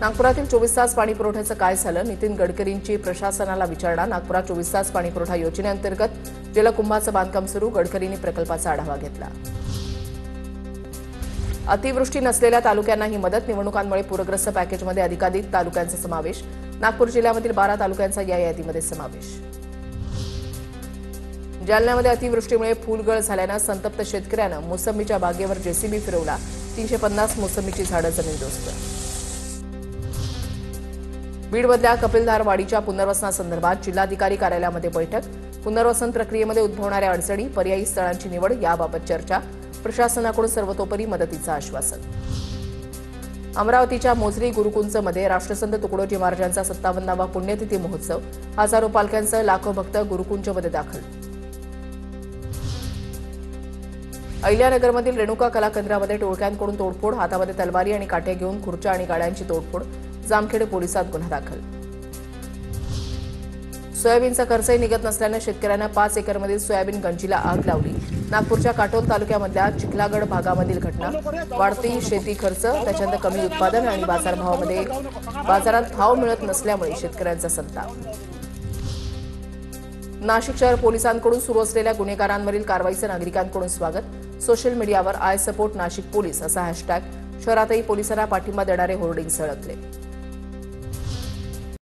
नागपुरातील 24 तास पाणी पुरवठ्याचं काय झालं? नितीन गडकरींची प्रशासनाला विचारणा। नागपुरात 24 तास पाणी पुरवठा योजनेअंतर्गत जलकुंभाचं बांधकाम सुरू। गडकरींनी प्रकल्पाचा आढावा घेतला। अतिवृष्टी नसलेल्या तालुक्यांनाही मदत। निवडणुकांमुळे पूरग्रस्त पॅकेजमध्ये अधिकाधिक तालुक्यांचा समावेश। नागपूर जिल्ह्यामधील 12 तालुक्यांचा या यादीमध्ये समावेश। जालन्यामध्ये अतिवृष्टीमुळे फुलगळ झाल्यानं संतप्त शेतकऱ्यानं मोसंबीच्या बागेवर जेसीबी फिरवला। 350 मोसंबीची झाडं जमीनदोस्त। बीडमधल्या कपिलधार वाडीच्या पुनर्वसनासंदर्भात जिल्हाधिकारी कार्यालयामध्ये बैठक। पुनर्वसन प्रक्रियेमध्ये उद्भवणाऱ्या अडचणी, पर्यायी स्थळांची निवड याबाबत चर्चा। प्रशासनाकडून सर्वतोपरी मदतीचं आश्वासन। अमरावतीच्या मोझरी गुरुकुंजमध्ये राष्ट्रसंत तुकडोजी महाराजांचा 57वा पुण्यतिथी महोत्सव। हजारो पालख्यांसह लाखो भक्त गुरुकुंजमध्ये दाखल। अहिल्यानगरमधील रेणुका कला केंद्रामध्ये टोळक्यांकडून तोडफोड। हातामध्ये तलवारी आणि काठ्या घेऊन खुर्च्या आणि गाड्यांची तोडफोड। जामखेड पोलिसात गुन्हा दाखल। सोयाबीनचा खर्चही निघत नसल्यानं शेतकऱ्यांना 5 एकरमधील सोयाबीन गंजीला आग लावली। नागपूरच्या काटोल तालुक्यामधल्या चिखलागड भागामधील घटना। वाढती शेती खर्च, त्याच्यानंतर कमी उत्पादन आणि बाजारात भाव मिळत नसल्यामुळे शेतकऱ्यांचा संताप। नाशिक शहर पोलिसांकडून सुरू असलेल्या गुन्हेगारांवरील कारवाईचं नागरिकांकडून स्वागत। सोशल मीडियावर आय सपोर्ट नाशिक पोलीस असा हॅशटॅग। शहरातही पोलिसांना पाठिंबा देणारे होर्डिंग्ज झळकले।